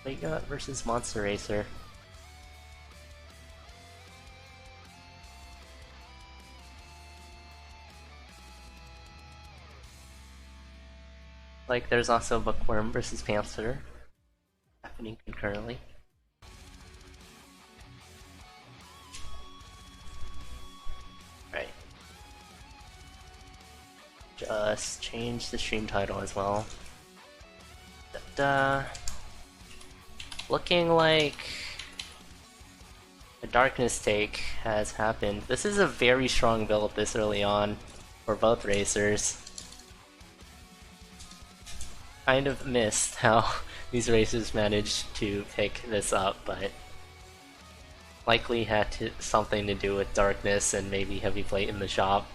Squega versus Monster Racer. Like, there's also Bookworm versus Panther happening concurrently. Right. Just change the stream title as well. Looking like a darkness take has happened. This is a very strong build this early on for both racers. Kind of missed how these racers managed to pick this up, but likely had something to do with darkness and maybe heavy plate in the shop.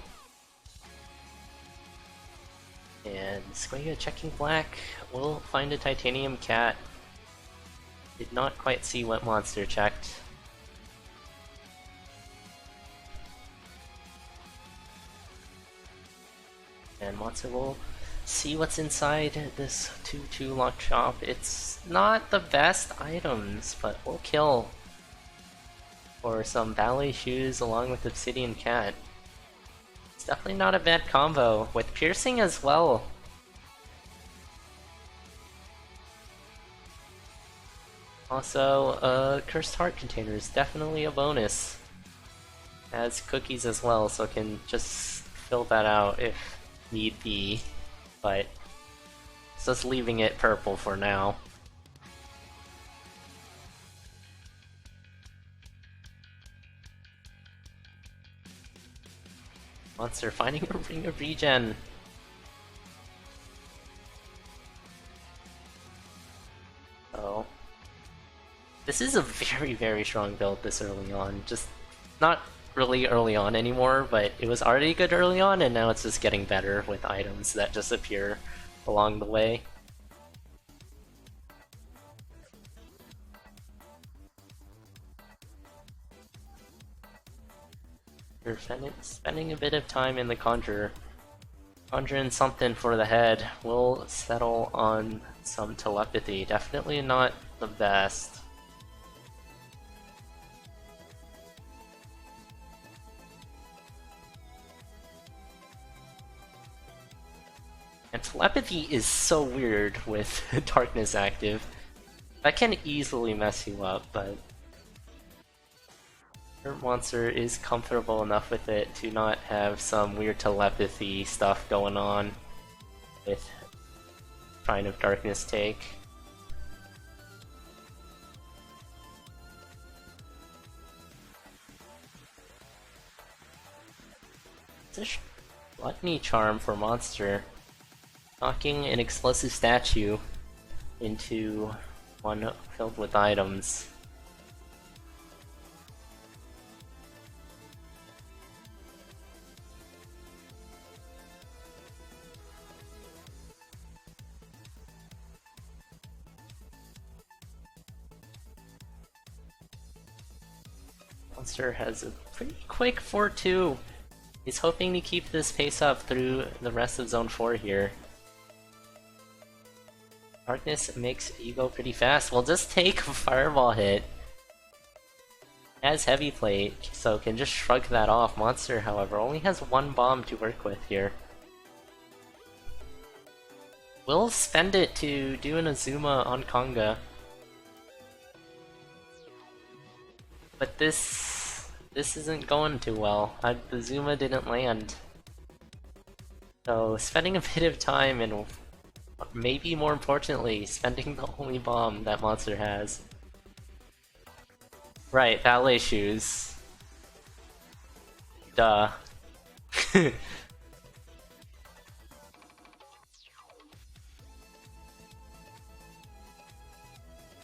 And Squega checking black. We'll find a titanium cat. Did not quite see what monster checked. And monster will see what's inside this 2-2 lock shop. It's not the best items, but we'll kill for some ballet shoes along with obsidian cat. It's definitely not a bad combo, with piercing as well. Also, cursed heart container is definitely a bonus. Has cookies as well, so can just fill that out if need be, but just leaving it purple for now. Monster finding a ring of regen. Oh. This is a very, very strong build this early on. Just not really early on anymore, but it was already good early on, and now it's just getting better with items that just appear along the way. You're spending a bit of time in the Conjure. Conjuring something for the head. We'll settle on some telepathy. Definitely not the best. And telepathy is so weird with darkness active. That can easily mess you up, but your monster is comfortable enough with it to not have some weird telepathy stuff going on with Shrine of Darkness take. It's a Gluttony Charm for monster. Knocking an explosive statue into one filled with items. Monster has a pretty quick 4-2. He's hoping to keep this pace up through the rest of Zone 4 here. Darkness makes you go pretty fast. We'll just take a fireball hit. Has heavy plate, so can just shrug that off. Monster, however, only has one bomb to work with here. We'll spend it to do an Azuma on Konga. But this isn't going too well. The Zuma didn't land. So spending a bit of time and maybe more importantly, spending the only bomb that monster has. Right, ballet shoes. Duh.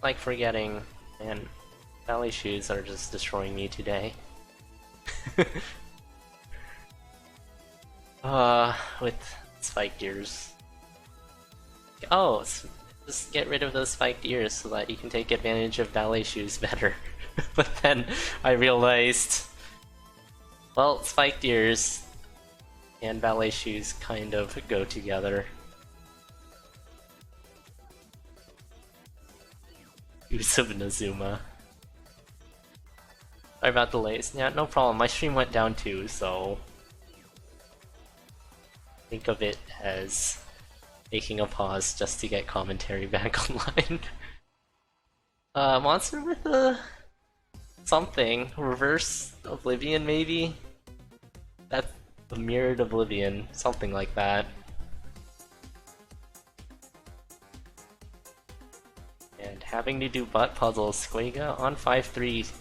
Like forgetting, and ballet shoes are just destroying me today. With spiked ears. Oh, just get rid of those spiked ears so that you can take advantage of ballet shoes better. But then I realized, well, spiked ears and ballet shoes kind of go together. use of Nazuma. Sorry about delays. Yeah, no problem. My stream went down too, so think of it as taking a pause just to get commentary back online. Monster with a something. Reverse Oblivion, maybe? That's the Mirrored Oblivion. Something like that. And having to do butt puzzles. Squega on 5-3.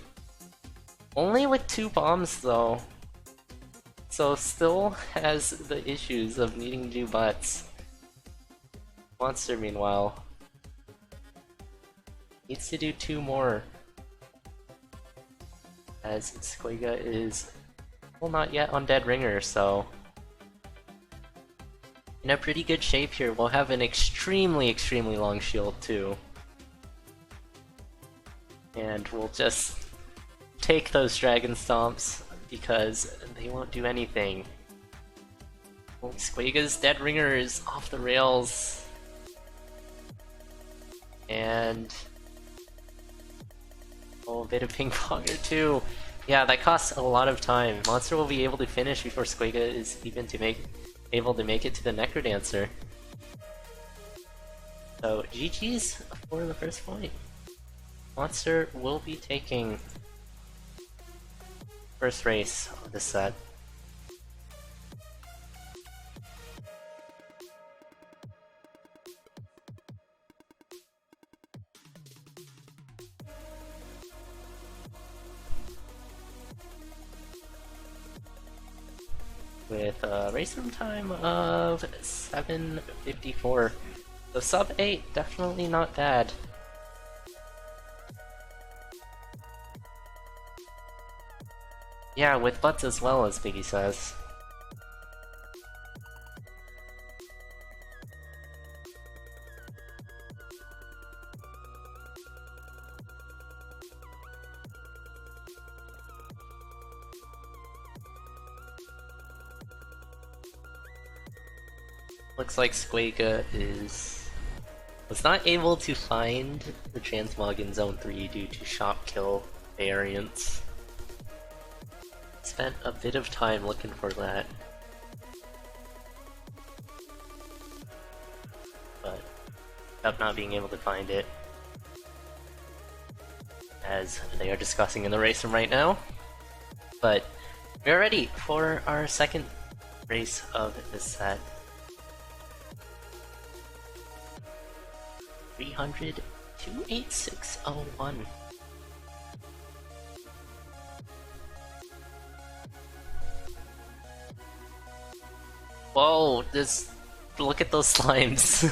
Only with 2 bombs, though. So still has the issues of needing to do butts. Monster, meanwhile, needs to do 2 more. As Squega is, well, not yet on Dead Ringer, so in a pretty good shape here. We'll have an extremely, extremely long shield too. And we'll just take those Dragon Stomps because they won't do anything. Well, Squega's Dead Ringer is off the rails. And oh, a bit of ping ponger too. Yeah, that costs a lot of time. Monster will be able to finish before Squega is even able to make it to the Necrodancer. So GG's for the first point. Monster will be taking first race of this set. With a race room time of 7:54. So sub 8, definitely not bad. Yeah, with butts as well, as Biggie says. Looks like Squega was not able to find the transmog in Zone 3 due to shop kill variants. Spent a bit of time looking for that. But up not being able to find it, as they are discussing in the race room right now. But we're ready for our second race of this set. 300-28601. Whoa, look at those slimes.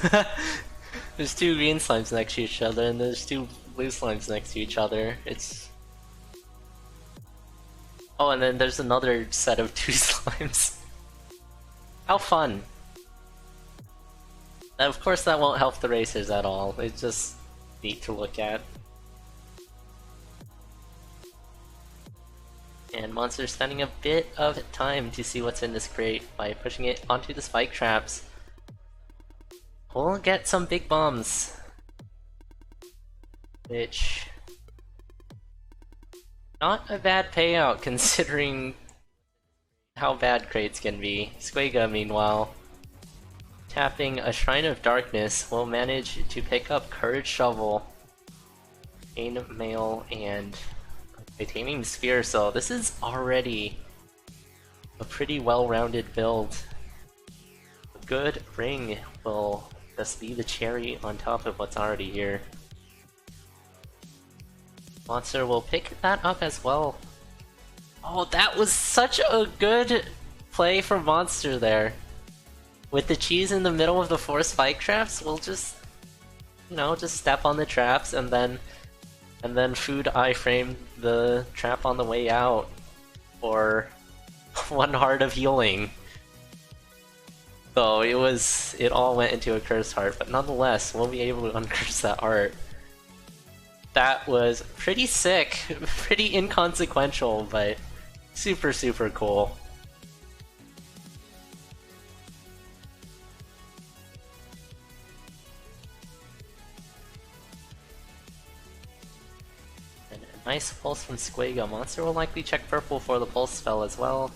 There's 2 green slimes next to each other, and there's 2 blue slimes next to each other. Oh, and then there's another set of 2 slimes. How fun. Of course that won't help the racers at all, it's just neat to look at. And Monster's spending a bit of time to see what's in this crate by pushing it onto the spike traps. We'll get some big bombs, which not a bad payout considering how bad crates can be. Squega, meanwhile, tapping a Shrine of Darkness, will manage to pick up Courage Shovel, Chain Mail, and Titanium Sphere, so this is already a pretty well-rounded build. A good ring will just be the cherry on top of what's already here. Monster will pick that up as well. Oh, that was such a good play from Monster there. With the cheese in the middle of the 4 spike traps, we'll just, just step on the traps and then food iframe the trap on the way out for 1 heart of healing. So it all went into a cursed heart, but nonetheless, we'll be able to uncurse that heart. That was pretty sick, pretty inconsequential, but super, super cool. Nice pulse from Squega. Monster will likely check purple for the pulse spell as well.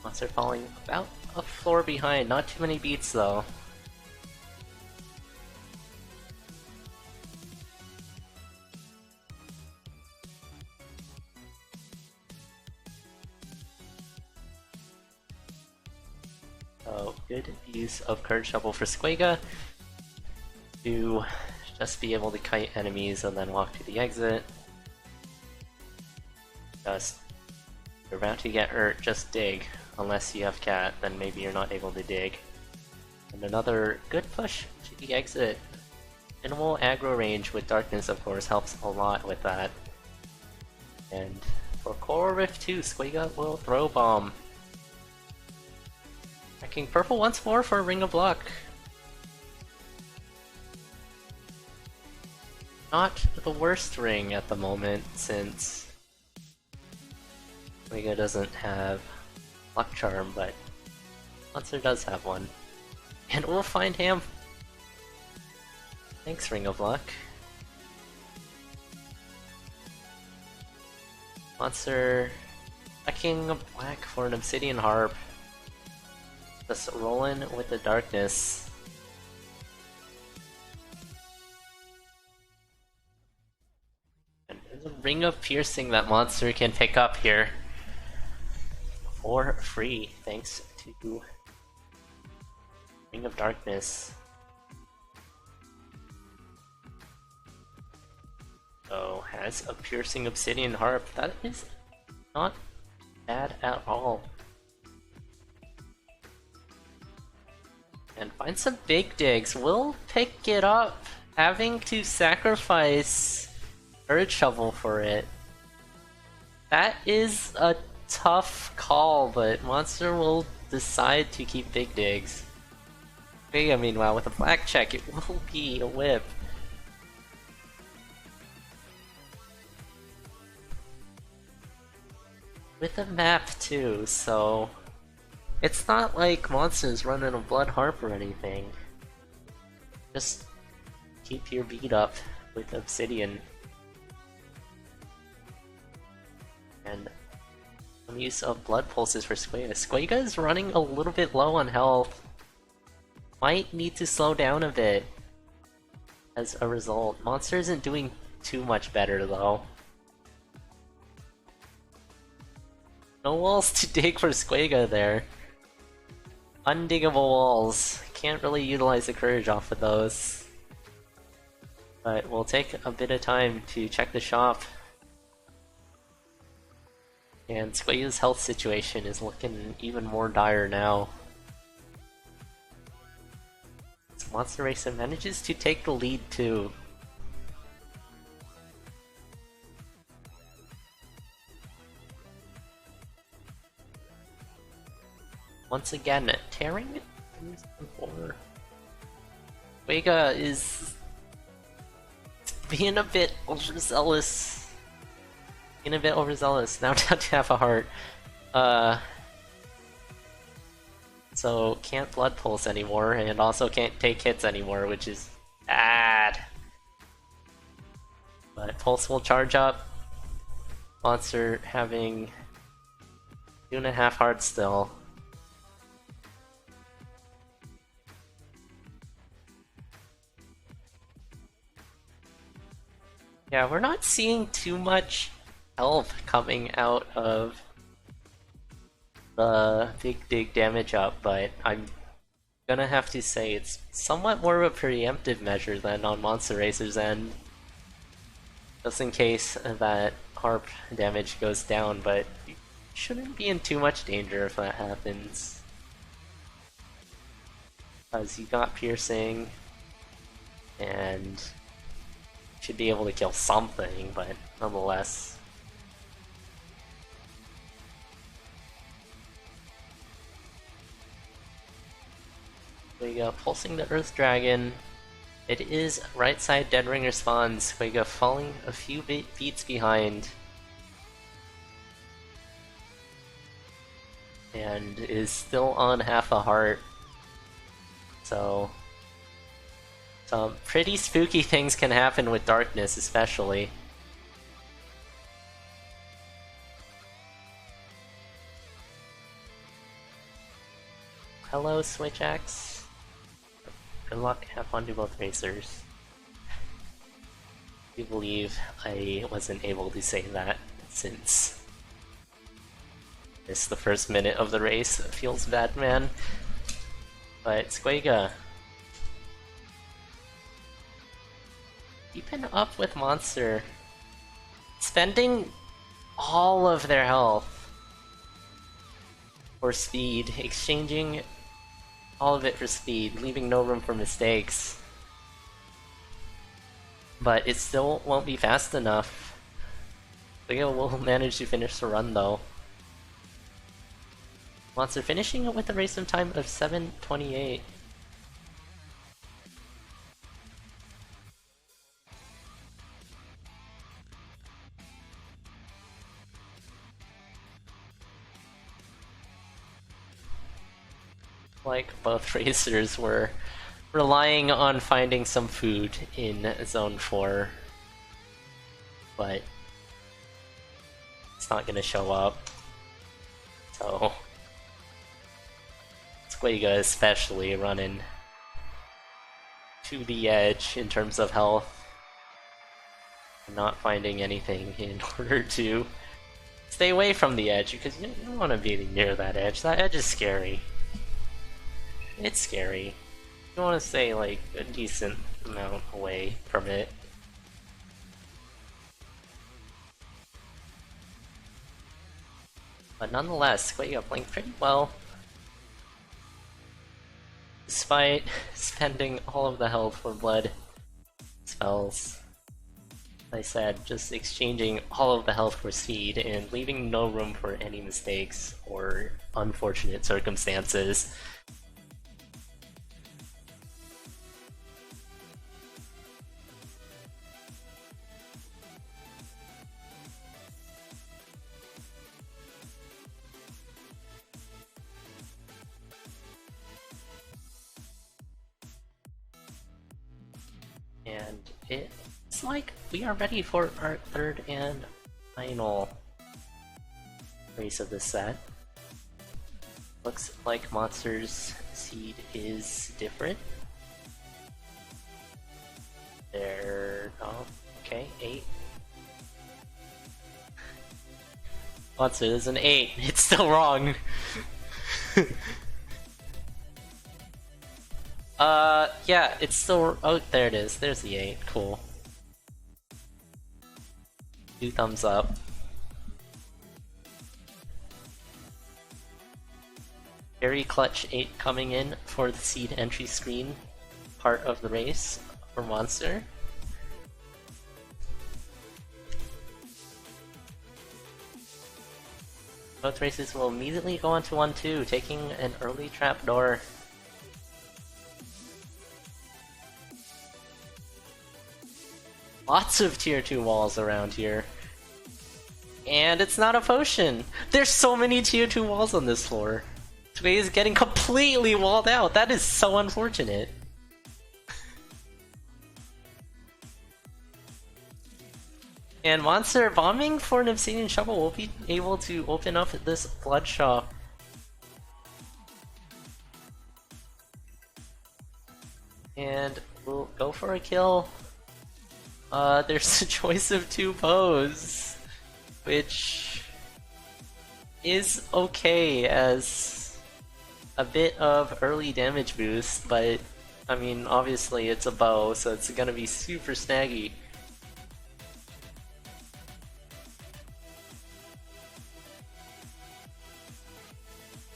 Monster falling about a floor behind, not too many beats though. So good use of Courage Shovel for Squega to just be able to kite enemies and then walk to the exit. Just, you're about to get hurt, just dig. Unless you have cat, then maybe you're not able to dig. And another good push to the exit. Minimal aggro range with darkness, of course, helps a lot with that. And for Coral Rift 2, Squega will throw bomb. Checking purple once more for a Ring of Luck. Not the worst ring at the moment, since Squega doesn't have Luck Charm, but Monster does have one. And we'll find him. Thanks, Ring of Luck. Monster checking black for an Obsidian Harp. Just rolling with the darkness. And there's a Ring of Piercing that Monster can pick up here. For free, thanks to Ring of Darkness. So, has a Piercing Obsidian Harp. That is not bad at all. And find some big digs. We'll pick it up, having to sacrifice Courage Shovel for it. That is a tough call, but Monster will decide to keep big digs. Squega, meanwhile, with a black check, it will be a whip. With a map too, so it's not like Monster's running a Blood Harp or anything. Just keep your beat up with Obsidian. And some use of Blood Pulses for Squega. Squega is running a little bit low on health. Might need to slow down a bit as a result. Monster isn't doing too much better though. No walls to dig for Squega there. Undiggable walls. Can't really utilize the courage off of those. But we'll take a bit of time to check the shop. And Squega's health situation is looking even more dire now. So Monster Racer manages to take the lead too. Once again, tearing through the floor. Squega is being a bit overzealous. Now down to half a heart. So can't Blood Pulse anymore, and also can't take hits anymore, which is bad. But Pulse will charge up. Monster having 2.5 hearts still. Yeah, we're not seeing too much health coming out of the big dig damage up, but I'm gonna have to say it's somewhat more of a preemptive measure than on Monster Racer's end. Just in case that harp damage goes down, but you shouldn't be in too much danger if that happens. Because you got piercing, and should be able to kill something, but nonetheless. Squega pulsing the Earth Dragon. It is right side Dead Ringer spawns. Squega falling a few beats behind. And is still on half a heart. So Some pretty spooky things can happen with darkness, especially. Hello, Switch X. Good luck, have fun to both racers. I believe I wasn't able to say that since it's the first minute of the race. It feels bad, man. But squega. Keeping up with Monster. Spending all of their health for speed, exchanging all of it for speed, leaving no room for mistakes. But it still won't be fast enough. Squega will manage to finish the run though. Monster finishing it with a race time of 7:28. Like both racers were relying on finding some food in Zone 4, but it's not gonna show up. So squega especially running to the edge in terms of health, not finding anything in order to stay away from the edge, because you don't want to be near that edge. That edge is scary. It's scary. You want to stay like a decent amount away from it. But nonetheless, squega playing pretty well. Despite spending all of the health for blood spells. Like I said, just exchanging all of the health for speed and leaving no room for any mistakes or unfortunate circumstances. And it's like we are ready for our third and final race of this set. Looks like Monster's seed is different. They're... oh, okay, 8. Monster, there's an 8. It's still wrong. Yeah, it's still... oh, there it is. There's the 8. Cool. 2 thumbs up. Very clutch 8 coming in for the seed entry screen part of the race for Monster. Both races will immediately go on to 1-2, taking an early trapdoor. Lots of tier 2 walls around here. And it's not a potion! There's so many tier 2 walls on this floor. Squega is getting completely walled out. That is so unfortunate. And Monster bombing for an Obsidian Shovel will be able to open up this blood shop. And we'll go for a kill. There's a choice of 2 bows, which is okay as a bit of early damage boost, but I mean, obviously it's a bow, so it's gonna be super snaggy.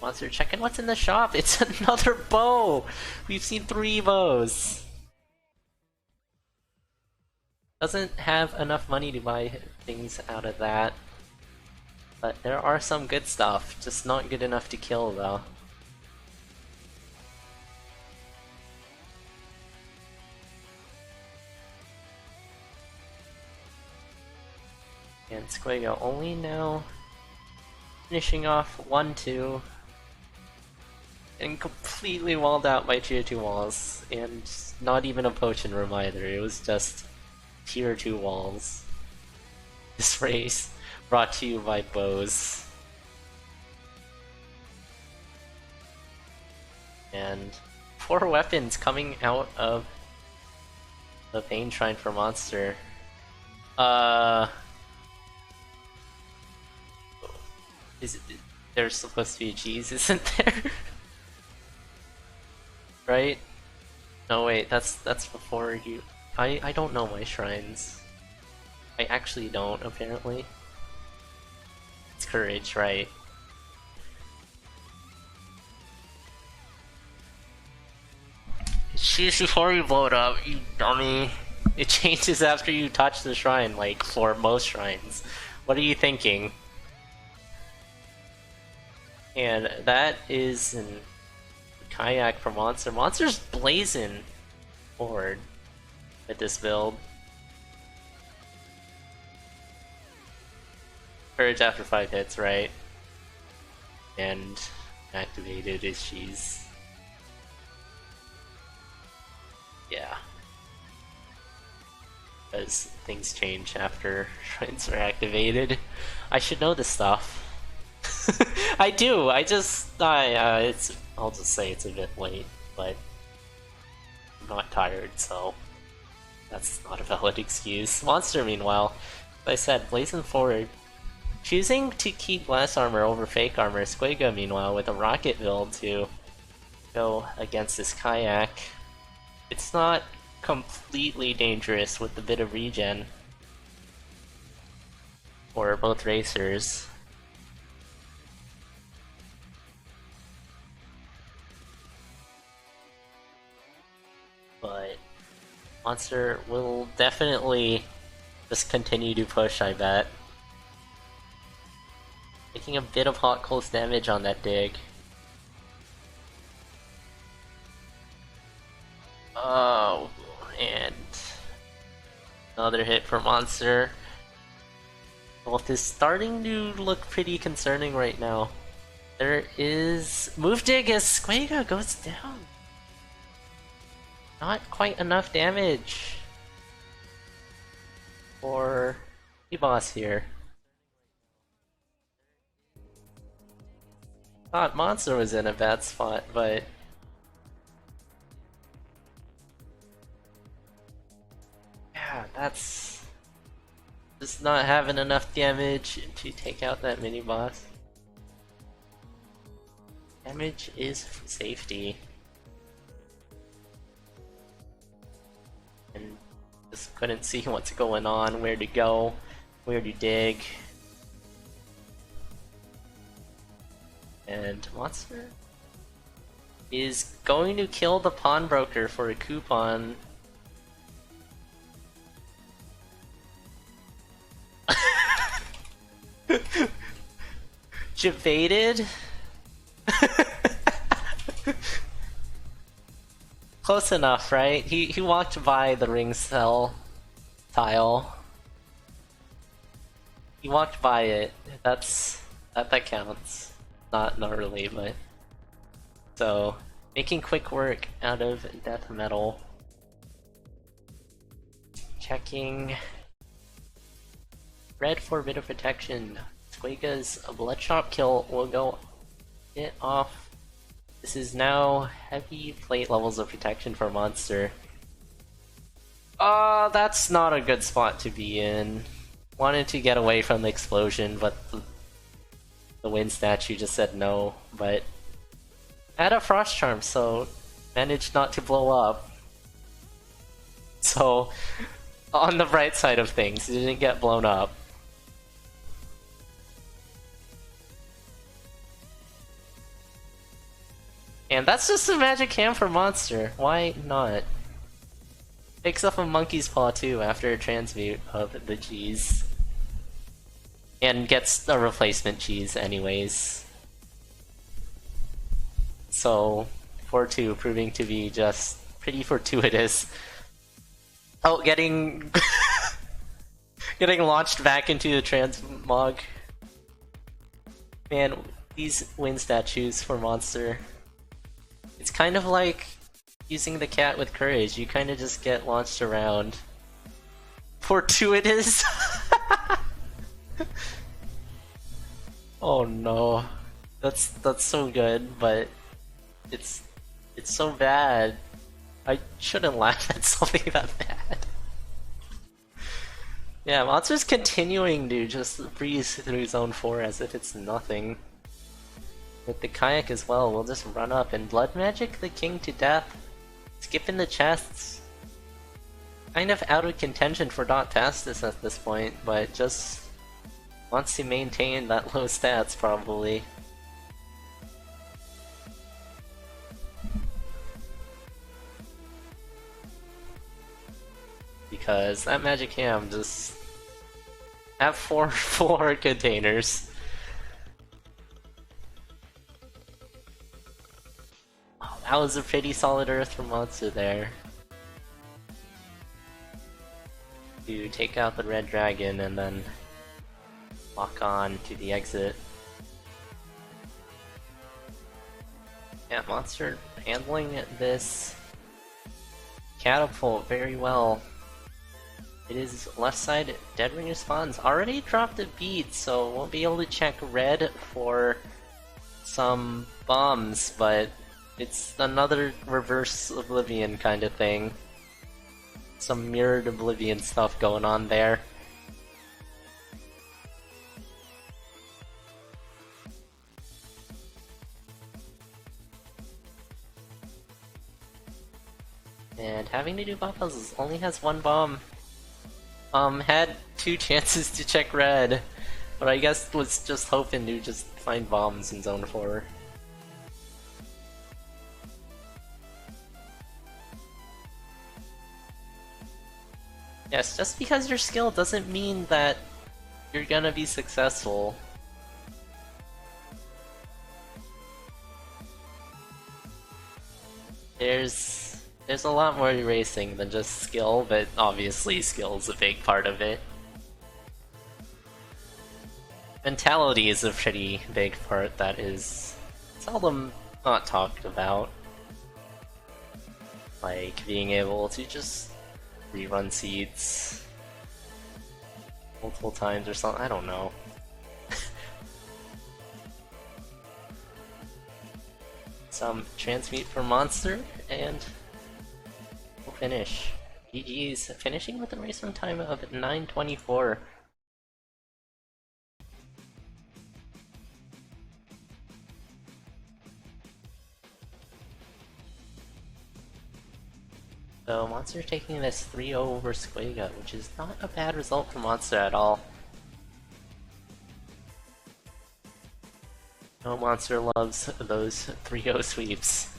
Monster checking what's in the shop. It's another bow! We've seen 3 bows. Doesn't have enough money to buy things out of that. But there are some good stuff, just not good enough to kill though. And squega only now finishing off 1-2. And completely walled out by tier 2 walls, and not even a potion room either, it was just tier 2 walls. This race brought to you by bows. And 4 weapons coming out of the Pain Shrine for Monster. There's supposed to be a cheese, isn't there? Right? No wait, that's before you... I don't know my shrines. I actually don't, apparently. It's courage, right? Choose before you blow it up, you dummy. It changes after you touch the shrine, like for most shrines. What are you thinking? And that is an kayak for Monster. Monster's blazing forward with this build. Courage after 5 hits, right? And activated is she's... Yeah. Because things change after shrines are activated. I should know this stuff. I do. I'll just say it's a bit late, but I'm not tired, so that's not a valid excuse. Monster, meanwhile, as I said, blazing forward, choosing to keep glass armor over fake armor. Squega, meanwhile, with a rocket build to go against this kayak. It's not completely dangerous with a bit of regen for both racers. But Monster will definitely just continue to push, I bet. Taking a bit of hot close damage on that dig. Oh, and another hit for Monster. Both is starting to look pretty concerning right now. There is move dig as Squega goes down. Not quite enough damage for E-Boss here. Thought Monster was in a bad spot, but yeah, that's just not having enough damage to take out that mini-boss. Damage is safety. And just couldn't see what's going on, where to go, where to dig. And Monster is going to kill the pawnbroker for a coupon. Jevaded? Close enough, right? He walked by the ring cell tile. He walked by it. That counts. Not really, but so making quick work out of death metal. Checking red for a bit of protection. Squega's bloodshot kill will go it off. This is now heavy plate levels of protection for Monster. That's not a good spot to be in. Wanted to get away from the explosion, but the wind statue just said no. But had a frost charm, so managed not to blow up. So on the bright side of things, it didn't get blown up. And that's just a magic hand for Monster. Why not? Picks up a monkey's paw too after a transmute of the cheese. And gets a replacement cheese anyways. So 4-2 proving to be just pretty fortuitous. Oh, getting getting launched back into the transmog. Man, these wind statues for Monster. It's kind of like using the cat with courage. You kind of just get launched around. Fortuitous. Oh no, that's so good, but it's so bad. I shouldn't laugh at something that bad. Yeah, Monster's continuing to just breeze through Zone 4 as if it's nothing. With the kayak as well, we'll just run up and Blood Magic the king to death. Skipping the chests. Kind of out of contention for not fastest at this point, but just wants to maintain that low stats probably. Because that magic ham just have four containers. Oh, that was a pretty solid earth from Matsu there. To take out the red dragon and then lock on to the exit. Yeah, Monster handling this catapult very well. It is left side dead ring spawns. Already dropped a bead, so won't be able to check red for some bombs, but it's another reverse Oblivion kind of thing. Some mirrored Oblivion stuff going on there. And having to do bomb puzzles, only has one bomb. Had 2 chances to check red, but I guess was just hoping to just find bombs in Zone 4. Yes, just because you're skilled doesn't mean that you're gonna be successful. There's a lot more to racing than just skill, but obviously skill's a big part of it. Mentality is a pretty big part that is seldom not talked about. Like being able to just rerun seeds multiple times or something, I don't know. Some transmute for Monster, and we'll finish. GG's, finishing with a race run time of 9:24. So Monster taking this 3-0 over Squega, which is not a bad result for Monster at all. No Monster loves those 3-0 sweeps.